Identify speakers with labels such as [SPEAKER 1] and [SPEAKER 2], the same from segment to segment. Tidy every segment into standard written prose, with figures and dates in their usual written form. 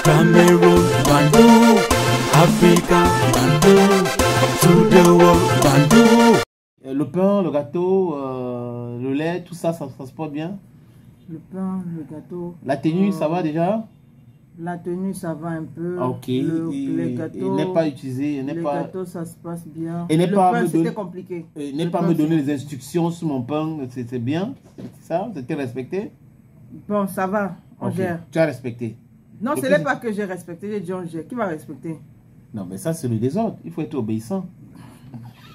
[SPEAKER 1] Cameroon, Bandung, Africa, Bandung, to the world, Bandung.
[SPEAKER 2] Le pain, le gâteau, le lait, tout ça, ça se porte bien?
[SPEAKER 3] Le pain, le gâteau.
[SPEAKER 2] La tenue, ça va déjà?
[SPEAKER 3] La tenue, ça va un peu.
[SPEAKER 2] Ok.
[SPEAKER 3] Les gâteaux,
[SPEAKER 2] il n'est pas utilisé.
[SPEAKER 3] Les gâteaux, ça se passe bien.
[SPEAKER 2] Et
[SPEAKER 3] le pain, c'était compliqué.
[SPEAKER 2] N'est pas me donner les instructions sur mon pain, c'est bien? C'est ça? C'était respecté?
[SPEAKER 3] Bon, ça va, on gère.
[SPEAKER 2] Tu as respecté?
[SPEAKER 3] Non, ce n'est pas que j'ai respecté, j'ai dit on gère. Qui va respecter?
[SPEAKER 2] Non, mais ça, c'est le désordre. Il faut être obéissant.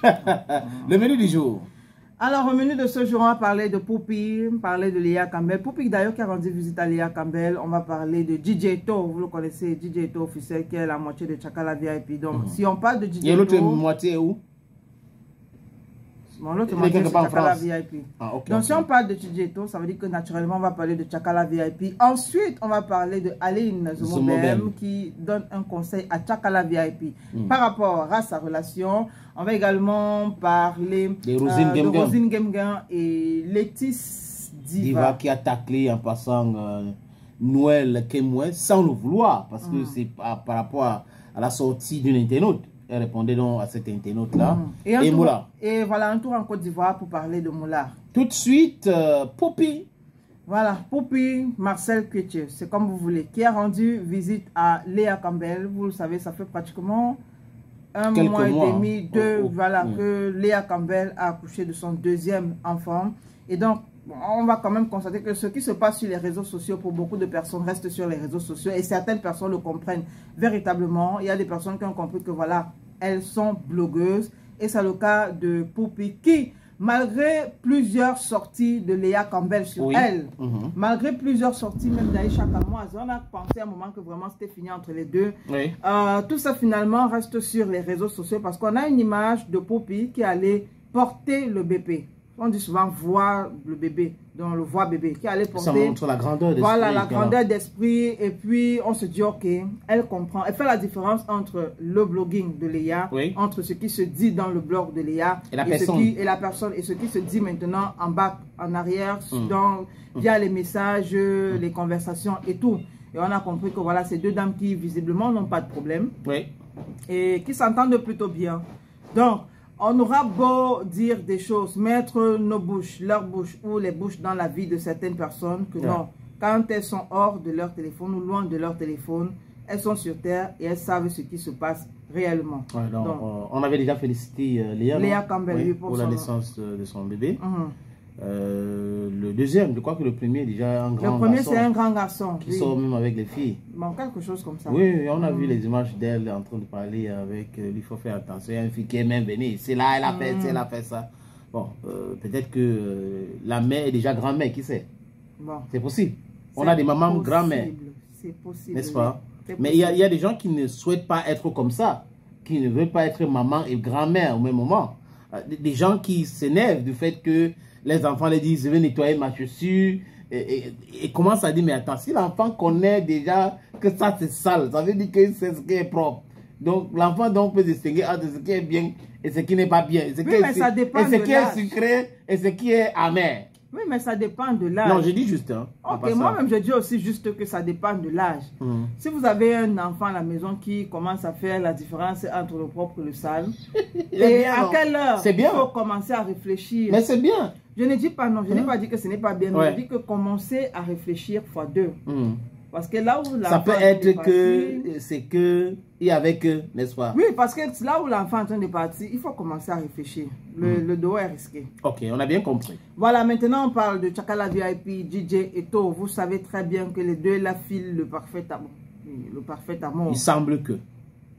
[SPEAKER 2] Le menu du jour.
[SPEAKER 3] Alors, au menu de ce jour, on va parler de Poupy, parler de Léa Campbell. Poupy, d'ailleurs, qui a rendu visite à Léa Campbell. On va parler de DJ Eto. Vous le connaissez, DJ Eto officiel, qui est la moitié de Tchakala VIP. Donc, si on parle de DJ Eto...
[SPEAKER 2] Et l'autre moitié est où?
[SPEAKER 3] Bon, l'autre moitié, c'est Tchakala VIP. Ah, okay, donc, si on parle de DJ Eto, ça veut dire que naturellement, on va parler de Tchakala VIP. Ensuite, on va parler de Aline Zomobem, qui donne un conseil à Tchakala VIP par rapport à sa relation. On va également parler de Rosine Gemgen et Laetice Diva
[SPEAKER 2] qui a taclé en passant Noël Kemwe sans le vouloir, parce que c'est par rapport à la sortie d'une internaute. Elle répondait donc à cette internaute-là. Et Moula.
[SPEAKER 3] Et voilà, un tour en Côte d'Ivoire pour parler de Moula.
[SPEAKER 2] Tout de suite, Poupy.
[SPEAKER 3] Voilà, Poupy Marcel Quetche, c'est comme vous voulez, qui a rendu visite à Léa Campbell. Vous le savez, ça fait pratiquement un mois et demi, voilà, que Léa Campbell a accouché de son deuxième enfant. Et donc, on va quand même constater que ce qui se passe sur les réseaux sociaux, pour beaucoup de personnes, reste sur les réseaux sociaux. Et certaines personnes le comprennent véritablement. Il y a des personnes qui ont compris que voilà, elles sont blogueuses. Et c'est le cas de Poupy qui, malgré plusieurs sorties de Léa Campbell sur elle, malgré plusieurs sorties même d'Aïcha Kamoise, on a pensé à un moment que vraiment c'était fini entre les deux. Tout ça finalement reste sur les réseaux sociaux parce qu'on a une image de Poupy qui allait porter le bébé. On dit souvent voir le bébé, donc le voir bébé, qui allait porter.
[SPEAKER 2] Ça montre la grandeur d'esprit.
[SPEAKER 3] Voilà, la grandeur d'esprit. Et puis, on se dit, ok, elle comprend. Elle fait la différence entre le blogging de Léa, entre ce qui se dit dans le blog de Léa
[SPEAKER 2] et la personne.
[SPEAKER 3] Et ce qui se dit maintenant en bas, en arrière, via les messages, les conversations et tout. Et on a compris que voilà, ces deux dames qui visiblement n'ont pas de problème. Et qui s'entendent plutôt bien. Donc, on aura beau dire des choses, mettre nos bouches, leurs bouches ou les bouches dans la vie de certaines personnes, que non, quand elles sont hors de leur téléphone ou loin de leur téléphone, elles sont sur terre et elles savent ce qui se passe réellement.
[SPEAKER 2] Donc, on avait déjà félicité
[SPEAKER 3] Léa Campbell
[SPEAKER 2] pour la naissance de son bébé. Le deuxième, je crois que le premier est déjà un grand garçon.
[SPEAKER 3] Le premier, c'est un grand garçon.
[SPEAKER 2] Qui sort même avec les filles.
[SPEAKER 3] Bon, quelque chose comme ça.
[SPEAKER 2] Oui, on a vu les images d'elle en train de parler avec... il faut faire attention, il y a une fille qui est même venue. C'est là, elle a fait ça, elle a fait ça. Bon, peut-être que la mère est déjà grand-mère, qui sait? Bon. C'est possible. On a des mamans grand-mères.
[SPEAKER 3] C'est possible.
[SPEAKER 2] N'est-ce pas? Mais il y a des gens qui ne souhaitent pas être comme ça. Qui ne veulent pas être maman et grand-mère au même moment. Des gens qui s'énervent du fait que les enfants les disent, je vais nettoyer ma chaussure, et commencent à dire, mais attends, si l'enfant connaît déjà que ça c'est sale, ça veut dire que c'est ce qui est propre. Donc l'enfant peut distinguer entre ce qui est bien et ce qui n'est pas bien, et ce qui est sucré et ce qui est amer.
[SPEAKER 3] Oui, mais ça dépend de l'âge.
[SPEAKER 2] Non, je dis juste. Hein,
[SPEAKER 3] ok, moi-même, je dis aussi juste que ça dépend de l'âge. Si vous avez un enfant à la maison qui commence à faire la différence entre le propre et le sale, et à quelle heure il faut commencer à réfléchir?
[SPEAKER 2] Mais c'est bien.
[SPEAKER 3] Je ne dis pas non, je n'ai pas dit que ce n'est pas bien, mais je dis que commencer à réfléchir fois deux. Parce que là où
[SPEAKER 2] ça peut être que c'est que et avec eux, n'est-ce pas?
[SPEAKER 3] Oui, parce que là où l'enfant est en train de partir, il faut commencer à réfléchir. Le dos est risqué.
[SPEAKER 2] Ok, on a bien compris.
[SPEAKER 3] Voilà, maintenant on parle de Tchakala VIP, DJ Eto. Vous savez très bien que les deux là filent le parfait amour. Le parfait amour.
[SPEAKER 2] Il semble que.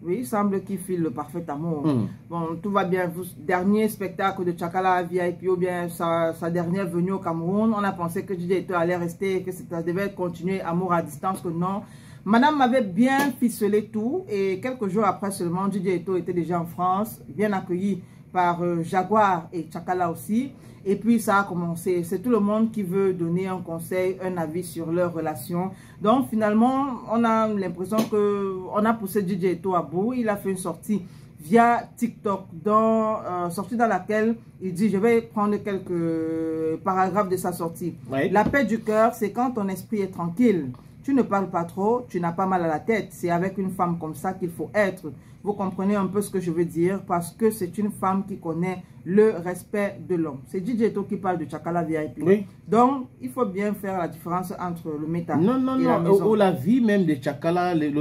[SPEAKER 3] Oui, il semble qu'il file le parfait amour. Bon, tout va bien. Dernier spectacle de Tchakala VIP ou bien sa dernière venue au Cameroun, on a pensé que DJ Eto allait rester, que ça devait continuer amour à distance, que non. Madame m'avait bien ficelé tout et quelques jours après seulement, DJ Eto était déjà en France, bien accueilli par Jaguar et Tchakala aussi. Et puis ça a commencé. C'est tout le monde qui veut donner un conseil, un avis sur leur relation. Donc finalement, on a l'impression qu'on a poussé DJ Eto à bout. Il a fait une sortie via TikTok, sortie dans laquelle il dit, je vais prendre quelques paragraphes de sa sortie. La paix du cœur, c'est quand ton esprit est tranquille. tu ne parles pas trop, tu n'as pas mal à la tête. C'est avec une femme comme ça qu'il faut être. Vous comprenez un peu ce que je veux dire parce que c'est une femme qui connaît le respect de l'homme. C'est DJ Eto qui parle de Tchakala VIP.
[SPEAKER 2] Oui.
[SPEAKER 3] Donc, il faut bien faire la différence entre le méta
[SPEAKER 2] non, non,
[SPEAKER 3] et
[SPEAKER 2] non.
[SPEAKER 3] la maison.
[SPEAKER 2] La vie même de Tchakala, les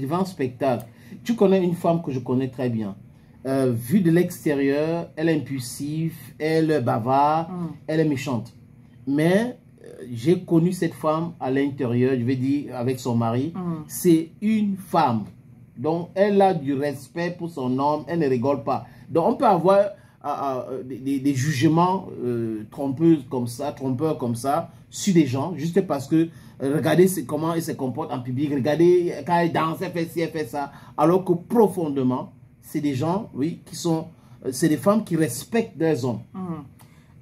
[SPEAKER 2] grands spectacles. Tu connais une femme que je connais très bien. Vue de l'extérieur, elle est impulsive, elle est bavarde, elle est méchante. Mais j'ai connu cette femme à l'intérieur, je vais dire, avec son mari. C'est une femme. Donc, elle a du respect pour son homme, elle ne rigole pas. Donc, on peut avoir des jugements trompeurs comme ça, sur des gens, juste parce que regardez comment elle se comporte en public, regardez quand elle danse, elle fait ci, elle fait ça. Alors que profondément, c'est des gens, oui, c'est des femmes qui respectent leurs hommes.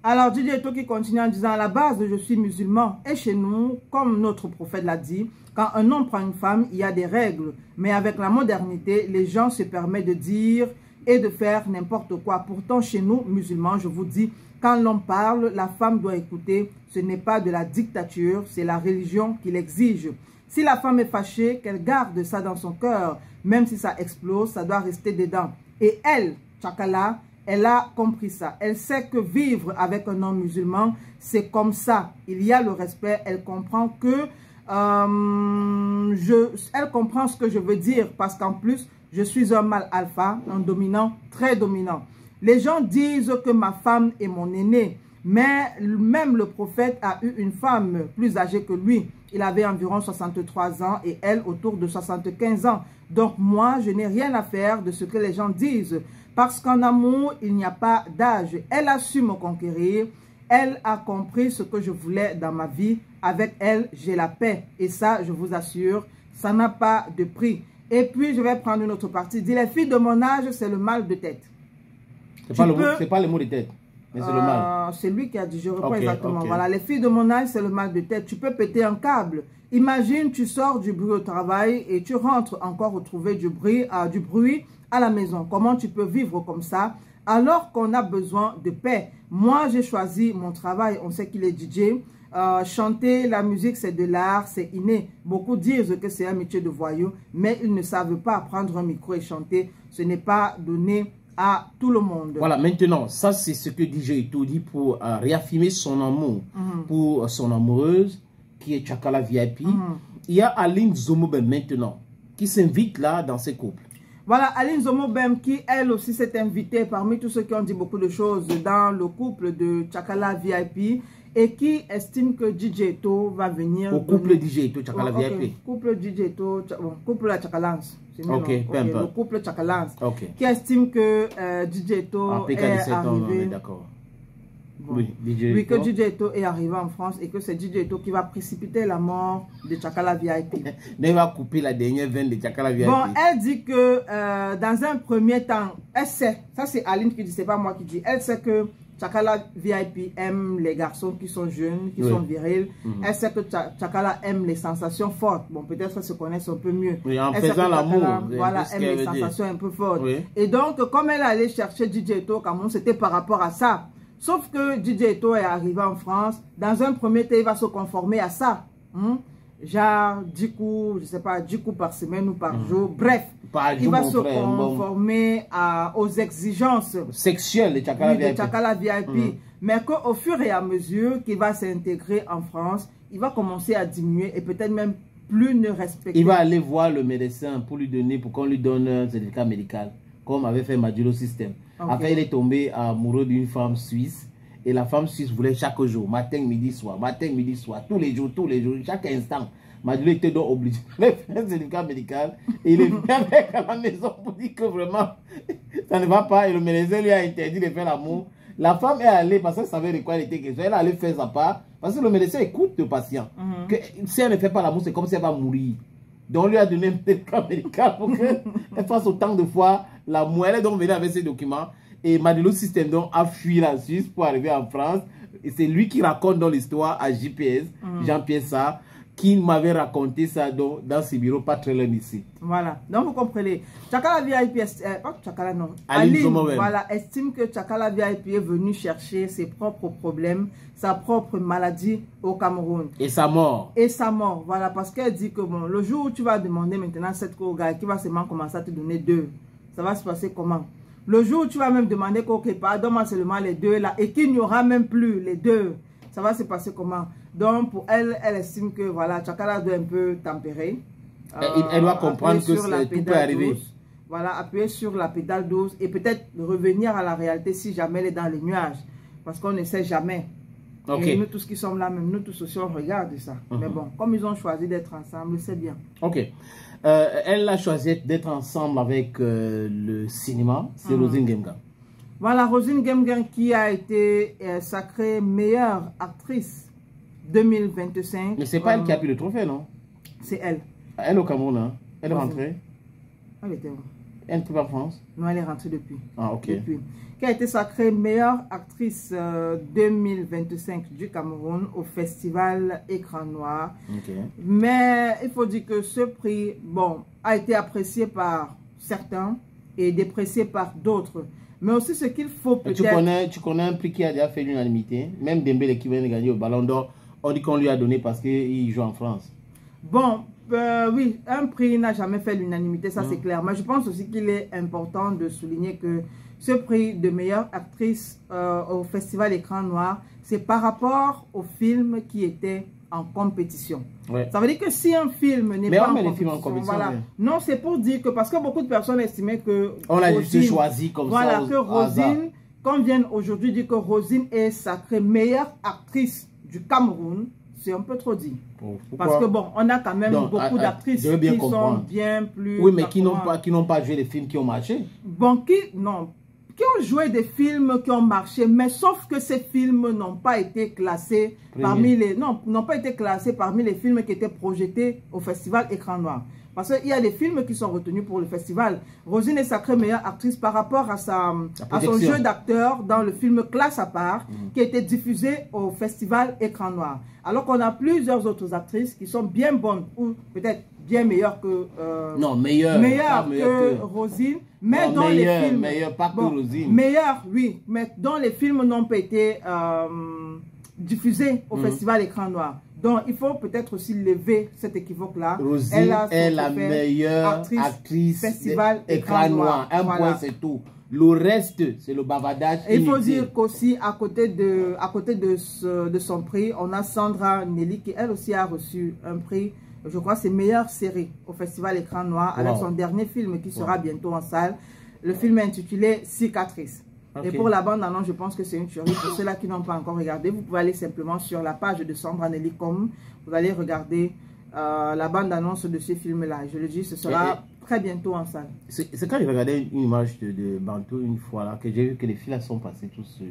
[SPEAKER 3] Alors, DJ Eto qui continue en disant, à la base, je suis musulman. Et chez nous, comme notre prophète l'a dit, quand un homme prend une femme, il y a des règles. Mais avec la modernité, les gens se permettent de dire et de faire n'importe quoi. Pourtant, chez nous, musulmans, je vous dis, quand l'homme parle, la femme doit écouter. Ce n'est pas de la dictature, c'est la religion qui l'exige. Si la femme est fâchée, qu'elle garde ça dans son cœur. Même si ça explose, ça doit rester dedans. Et elle, Tchakala, elle a compris ça. Elle sait que vivre avec un homme musulman, c'est comme ça. Il y a le respect. Elle comprend que... elle comprend ce que je veux dire. Parce qu'en plus, je suis un mâle alpha, un dominant, très dominant. Les gens disent que ma femme est mon aînée. Mais même le prophète a eu une femme plus âgée que lui. Il avait environ 63 ans et elle autour de 75 ans. Donc moi, je n'ai rien à faire de ce que les gens disent. Parce qu'en amour, il n'y a pas d'âge. Elle a su me conquérir. Elle a compris ce que je voulais dans ma vie. Avec elle, j'ai la paix. Et ça, je vous assure, ça n'a pas de prix. Et puis, je vais prendre une autre partie. Dis, les filles de mon âge, c'est le mal de tête.
[SPEAKER 2] C'est pas le mot de tête, mais c'est le mal.
[SPEAKER 3] C'est lui qui a dit, je reprends exactement. Voilà, les filles de mon âge, c'est le mal de tête. Tu peux péter un câble. Imagine, tu sors du bruit au travail et tu rentres encore retrouver du bruit à la maison. Comment tu peux vivre comme ça alors qu'on a besoin de paix? Moi, j'ai choisi mon travail. On sait qu'il est DJ. Chanter, la musique, c'est de l'art, c'est inné. Beaucoup disent que c'est un métier de voyou, mais ils ne savent pas prendre un micro et chanter. Ce n'est pas donné à tout le monde.
[SPEAKER 2] Voilà, maintenant, ça c'est ce que DJ Eto dit pour réaffirmer son amour pour son amoureuse, qui est Tchakala VIP. Il y a Aline Zomobem maintenant, qui s'invite là dans ces couples.
[SPEAKER 3] Voilà, Aline Zomobem qui, elle aussi, s'est invitée parmi tous ceux qui ont dit beaucoup de choses dans le couple de Tchakala VIP et qui estime que DJ Eto va venir...
[SPEAKER 2] Au couple DJ Eto, Tchakala VIP.
[SPEAKER 3] Couple DJ Eto, couple la Tchakalance.
[SPEAKER 2] Le
[SPEAKER 3] couple Tchakalance. Qui estime que DJ Eto est arrivé... Oui, que DJ Eto est arrivé en France et que c'est DJ Eto qui va précipiter la mort de Tchakala VIP.
[SPEAKER 2] Mais il va couper la dernière veine de Tchakala VIP.
[SPEAKER 3] Bon, elle dit que dans un premier temps, elle sait, ça c'est Aline qui dit, c'est pas moi qui dis, elle sait que Tchakala VIP aime les garçons qui sont jeunes, qui sont virils. Elle sait que Tchakala aime les sensations fortes. Bon, peut-être qu'elle se connaissent un peu mieux.
[SPEAKER 2] Oui, en faisant l'amour.
[SPEAKER 3] Voilà, aime les sensations un peu fortes. Et donc, comme elle allait chercher DJ Eto, c'était par rapport à ça. Sauf que DJ Eto est arrivé en France. Dans un premier temps, il va se conformer à ça. Genre 10 coups, je sais pas, 10 coups par semaine ou par jour. Bref, il va se conformer aux exigences
[SPEAKER 2] sexuelles de
[SPEAKER 3] Tchakala VIP. Mais qu'au fur et à mesure qu'il va s'intégrer en France, il va commencer à diminuer et peut-être même plus ne respecter.
[SPEAKER 2] Il va aller voir le médecin pour qu'on lui donne un certificat médical, comme avait fait Madulo System. Après, il est tombé amoureux d'une femme suisse. Et la femme suisse voulait chaque jour, matin, midi, soir, tous les jours, chaque instant. Madulo était donc obligé de faire un certificat médical. Et il est venu avec à la maison pour dire que vraiment, ça ne va pas. Et le médecin lui a interdit de faire l'amour. La femme est allée, parce qu'elle savait de quoi elle était question, elle est allée faire sa part. Parce que le médecin écoute le patient. Que si elle ne fait pas l'amour, c'est comme si elle va mourir. Donc, on lui a donné un certificat médical pour qu'elle fasse autant de fois l'amour. Elle est donc venue avec ses documents. Et Madulo System donc a fui la Suisse pour arriver en France. Et c'est lui qui raconte dans l'histoire à JPS, Jean-Pierre Sarr, qui m'avait raconté ça dans ce bureau pas très loin d'ici.
[SPEAKER 3] Voilà, donc vous comprenez. Chakala VIP, pas Chakala non.
[SPEAKER 2] Aline,
[SPEAKER 3] voilà, estime que Chakala VIP est venu chercher ses propres problèmes, sa propre maladie au Cameroun.
[SPEAKER 2] Et sa mort.
[SPEAKER 3] Et sa mort, voilà, parce qu'elle dit que bon, le jour où tu vas demander maintenant cette gars qui va seulement commencer à te donner 2, ça va se passer comment? Le jour où tu vas même demander qu'ok, pardonne-moi seulement les 2 là, et qu'il n'y aura même plus les 2, ça va se passer comment? Donc pour elle, elle estime que voilà, Chakala doit un peu tempérer.
[SPEAKER 2] Elle doit comprendre que tout peut arriver.
[SPEAKER 3] Voilà, appuyer sur la pédale douce et peut-être revenir à la réalité si jamais elle est dans les nuages. Parce qu'on ne sait jamais.
[SPEAKER 2] Okay.
[SPEAKER 3] Et nous tous qui sommes là, même nous tous aussi, on regarde ça. Mais bon, comme ils ont choisi d'être ensemble, c'est bien.
[SPEAKER 2] Ok. Elle a choisi d'être ensemble avec le cinéma, c'est Rosine Gemgan.
[SPEAKER 3] Voilà, Rosine Gemgan qui a été sacrée meilleure actrice 2025.
[SPEAKER 2] Mais c'est pas elle qui a pris le trophée, non?
[SPEAKER 3] C'est elle.
[SPEAKER 2] Elle au Cameroun, hein? Elle est rentrée?
[SPEAKER 3] Elle était où?
[SPEAKER 2] Elle n'était pas en France?
[SPEAKER 3] Non, elle est rentrée depuis.
[SPEAKER 2] Ah, ok.
[SPEAKER 3] Depuis. Qui a été sacrée meilleure actrice 2025 du Cameroun au festival Écran Noir.
[SPEAKER 2] Okay.
[SPEAKER 3] Mais il faut dire que ce prix, bon, a été apprécié par certains et déprécié par d'autres. Mais aussi ce qu'il faut peut-être...
[SPEAKER 2] Tu connais un prix qui a déjà fait l'unanimité? Même Dembélé qui vient de gagner au Ballon d'Or, on dit qu'on lui a donné parce qu'il joue en France.
[SPEAKER 3] Bon, oui, un prix n'a jamais fait l'unanimité, ça c'est clair. Mais je pense aussi qu'il est important de souligner que ce prix de meilleure actrice au Festival Écran Noir, c'est par rapport au film qui était en compétition. Ouais. Ça veut dire que si un film n'est pas en compétition, voilà. Non, c'est pour dire que, parce que beaucoup de personnes estimaient que...
[SPEAKER 2] On l'a juste choisi comme ça.
[SPEAKER 3] Voilà, que Rosine, qu'on vienne aujourd'hui dire que Rosine est sacrée meilleure actrice du Cameroun, c'est un peu trop dit.
[SPEAKER 2] Pourquoi?
[SPEAKER 3] Parce que bon, on a quand même beaucoup d'actrices qui sont bien plus...
[SPEAKER 2] Oui, mais qui n'ont pas joué les films qui ont marché.
[SPEAKER 3] Bon, qui ont joué des films qui ont marché, mais sauf que ces films n'ont pas été classés parmi les... Non, n'ont pas été classés parmi les films qui étaient projetés au festival Écran Noir. Parce qu'il y a des films qui sont retenus pour le festival. Rosine est sacrée meilleure actrice par rapport à son jeu d'acteur dans le film Classe à part, qui a été diffusé au festival Écran Noir. Alors qu'on a plusieurs autres actrices qui sont bien bonnes, ou peut-être bien meilleures que...
[SPEAKER 2] non, meilleures
[SPEAKER 3] que Rosine. Mais dans les films...
[SPEAKER 2] Meilleures, pas que Rosine.
[SPEAKER 3] Meilleures, oui. Mais dans les films n'ont pas été diffusés au festival Écran Noir. Donc, il faut peut-être aussi lever cet équivoque-là.
[SPEAKER 2] Rosine est la meilleure actrice
[SPEAKER 3] festival
[SPEAKER 2] Écran Noir. Un point, c'est tout. Le reste, c'est le bavardage.
[SPEAKER 3] Et il faut dire qu'aussi, à côté de son prix, on a Sandra Nelly qui, elle aussi, a reçu un prix. Je crois que c'est meilleure série au festival Écran Noir avec son dernier film qui sera bientôt en salle. Le film est intitulé Cicatrice. Okay. Et pour la bande-annonce, je pense que c'est une tuerie. Pour ceux-là qui n'ont pas encore regardé, vous pouvez aller simplement sur la page de Sandra Nelly Com. Vous allez regarder la bande-annonce de ce film-là. Je le dis, ce sera très bientôt en salle.
[SPEAKER 2] C'est quand j'ai regardé une image de Bantou une fois, là, que j'ai vu que les filles là sont passées tous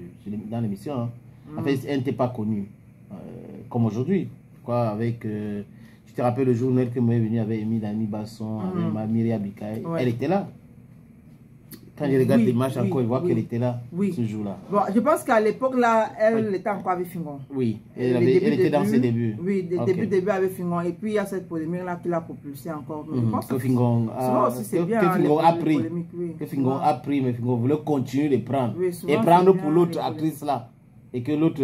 [SPEAKER 2] dans l'émission. Hein. En fait, elles n'étaient pas connues, comme aujourd'hui. Quoi, avec... tu te rappelles le journal que moi est venu avec Émile Dani Basson, avec Mamiri Abikaï. Elle était là. Quand je regarde l'image encore, je vois qu'elle était là ce jour-là.
[SPEAKER 3] Bon, je pense qu'à l'époque, là, elle était encore avec Fingon.
[SPEAKER 2] Oui, elle était dans ses débuts.
[SPEAKER 3] Oui, début avec Fingon. Et puis, il y a cette polémique-là qui l'a propulsée encore. Je pense
[SPEAKER 2] que Fingon a pris. Que Fingon a pris, mais Fingon voulait continuer de prendre. Et prendre pour l'autre actrice là. Et que l'autre,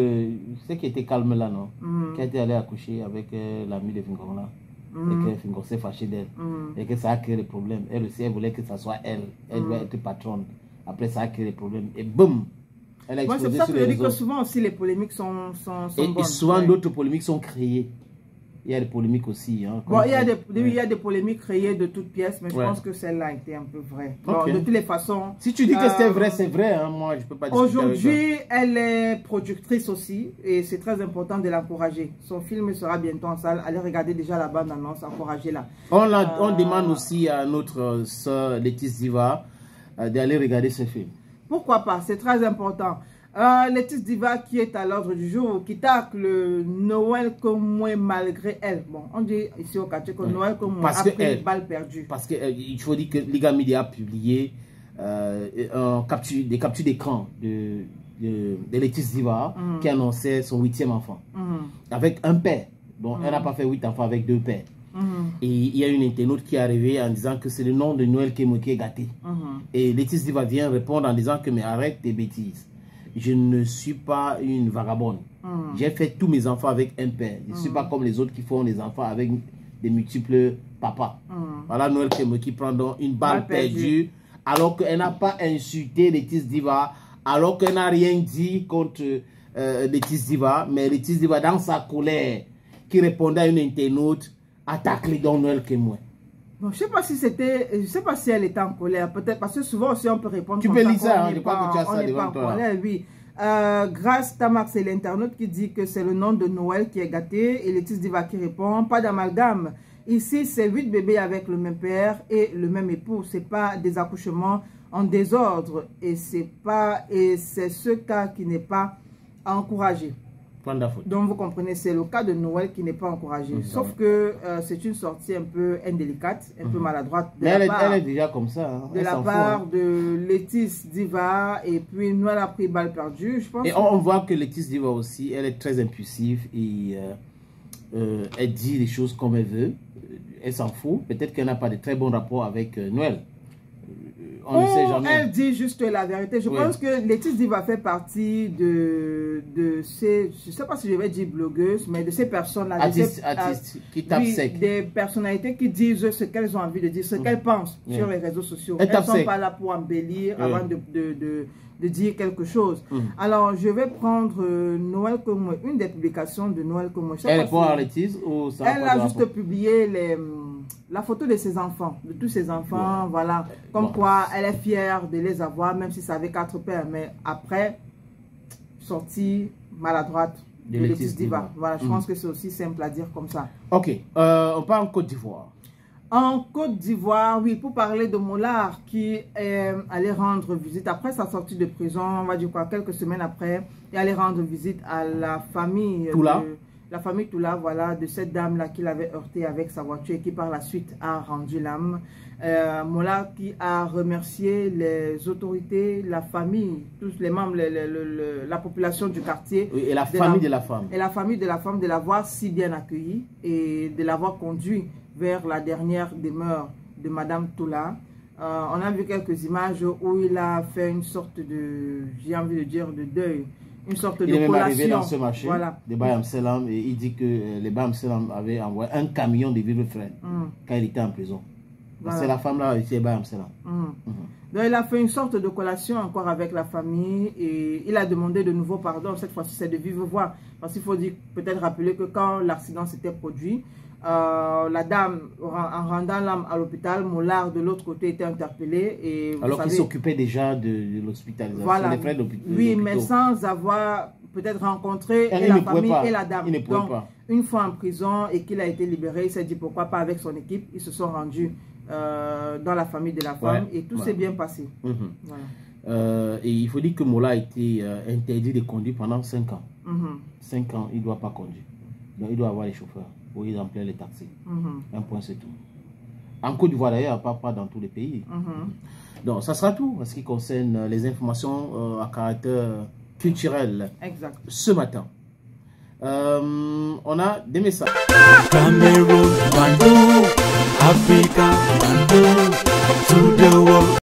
[SPEAKER 2] c'est qui était calme là, non? Qui était allé accoucher avec l'ami de Fingon là. Et que Fingon s'est fâché d'elle. Et que ça a créé des problèmes. Elle aussi, elle voulait que ça soit elle. Elle doit être patronne. Après, ça a créé des problèmes. Et boum! Elle a explosé sur les réseaux. C'est pour ça que je dis que
[SPEAKER 3] souvent aussi, les polémiques sont bonnes.
[SPEAKER 2] Et souvent, d'autres polémiques sont créées. Il y a des polémiques aussi. Hein,
[SPEAKER 3] bon, il y a des polémiques créées de toutes pièces, mais je pense que celle-là a été un peu vraie. Bon, de toutes les façons...
[SPEAKER 2] Si tu dis que c'est vrai, c'est vrai. Hein, moi, je peux pas discuter.
[SPEAKER 3] Aujourd'hui, elle est productrice aussi, et c'est très important de l'encourager. Son film sera bientôt en salle. Allez regarder déjà la bande-annonce, encouragez-la.
[SPEAKER 2] On demande aussi à notre sœur Laetice Diva d'aller regarder ce film.
[SPEAKER 3] Pourquoi pas? C'est très important. Laetice Diva qui est à l'ordre du jour, qui tacle Noël comme moi malgré elle. Bon, on dit ici au quartier que Noël comme moi a pris une balle perdue.
[SPEAKER 2] Parce qu'il faut dire que Liga Media a publié des captures d'écran de Laetice Diva qui annonçait son 8e enfant. Avec un père Donc, elle n'a pas fait 8 enfants avec 2 pères. Et il y a une internaute qui est arrivée en disant que c'est le nom de Noël Kemo qui est gâté. Et Laetice Diva vient répondre en disant que mais arrête tes bêtises. Je ne suis pas une vagabonde. J'ai fait tous mes enfants avec un père. Je ne suis pas comme les autres qui font des enfants avec des multiples papas. Voilà Noël Kemo qui prend donc une balle perdue alors qu'elle n'a pas insulté Laetice Diva, alors qu'elle n'a rien dit contre Laetice Diva, mais Laetice Diva dans sa colère qui répondait à une internaute attaque les dons Noël Kemo.
[SPEAKER 3] Bon, je sais pas si elle était en colère, peut-être parce que souvent aussi on peut répondre.
[SPEAKER 2] Tu peux lire ça, je crois que tu as ça devant toi.
[SPEAKER 3] Colère, oui. Grâce Tamar, c'est l'internaute qui dit que c'est le nom de Noël qui est gâté et Laetice Diva qui répond pas d'amalgame. Ici, c'est 8 bébés avec le même père et le même époux. C'est pas des accouchements en désordre et c'est ce cas qui n'est pas à encourager. Donc vous comprenez, c'est le cas de Noël qui n'est pas encouragé. Sauf que c'est une sortie un peu indélicate, un peu maladroite.
[SPEAKER 2] Mais elle est déjà comme ça. Hein.
[SPEAKER 3] De la part de Laetice Diva, et puis Noël a pris balle perdue, je pense.
[SPEAKER 2] Et on voit que Laetice Diva aussi, elle est très impulsive et elle dit les choses comme elle veut. Elle s'en fout. Peut-être qu'elle n'a pas de très bons rapports avec Noël. On ne sait jamais.
[SPEAKER 3] Elle dit juste la vérité. Je pense que Laetice Diva fait partie de ces, je ne sais pas si je vais dire blogueuses, mais de ces personnes-là.
[SPEAKER 2] Artistes qui tapent sec.
[SPEAKER 3] Des personnalités qui disent ce qu'elles ont envie de dire, ce qu'elles pensent sur les réseaux sociaux. Elles ne sont pas là pour embellir avant de dire quelque chose. Alors, je vais prendre Noël Kemo, une des publications de Noël Kemo.
[SPEAKER 2] Elle répond à Laetice ou ça?
[SPEAKER 3] Elle a juste publié la photo de ses enfants, de tous ses enfants, voilà. Comme quoi, elle est fière de les avoir, même si ça avait 4 pères. Mais après, sortie maladroite de Laetice Diva. Voilà, je pense que c'est aussi simple à dire comme ça.
[SPEAKER 2] Ok, on part en Côte d'Ivoire.
[SPEAKER 3] En Côte d'Ivoire, oui, pour parler de Molard qui est allé rendre visite après sa sortie de prison, on va dire quoi, quelques semaines après, il est allé rendre visite à la famille Toula, voilà, de cette dame-là qui l'avait heurté avec sa voiture et qui par la suite a rendu l'âme. Molard qui a remercié les autorités, la famille, tous les membres, la population du quartier.
[SPEAKER 2] Oui, et la famille de la femme.
[SPEAKER 3] Et la famille de la femme de l'avoir si bien accueillie et de l'avoir conduit vers la dernière demeure de Madame Toula. On a vu quelques images où il a fait une sorte de, j'ai envie de dire, de deuil. Une sorte de collation. Il est même arrivé
[SPEAKER 2] dans ce marché de Bayam Selam et il dit que les Bayam Selam avaient envoyé un camion de vivres frais quand il était en prison. Voilà. C'est la femme là ici, Bayam Selam.
[SPEAKER 3] Donc il a fait une sorte de collation encore avec la famille et il a demandé de nouveau pardon. Cette fois-ci, c'est de vive voix. Parce qu'il faut peut-être rappeler que quand l'accident s'était produit, la dame, en rendant l'âme à l'hôpital, Molard de l'autre côté était interpellé. Et
[SPEAKER 2] alors qu'il s'occupait déjà de l'hospitalisation,
[SPEAKER 3] voilà,
[SPEAKER 2] des frais d'hôpital.
[SPEAKER 3] Oui, mais sans avoir peut-être rencontré la famille et la dame.
[SPEAKER 2] Il ne pouvait pas.
[SPEAKER 3] Une fois en prison et qu'il a été libéré, il s'est dit pourquoi pas avec son équipe. Ils se sont rendus dans la famille de la femme et tout s'est bien passé.
[SPEAKER 2] Voilà. Et il faut dire que Molard a été interdit de conduire pendant 5 ans. 5 ans, il ne doit pas conduire. Donc il doit avoir les chauffeurs pour exempler les taxis. Un point, c'est tout. En Côte d'Ivoire d'ailleurs, pas dans tous les pays. Donc ça sera tout en ce qui concerne les informations à caractère culturel.
[SPEAKER 3] Exact.
[SPEAKER 2] Ce matin. On a des messages.
[SPEAKER 1] Cameroon, Bandung, Africa, Bandung, to the world.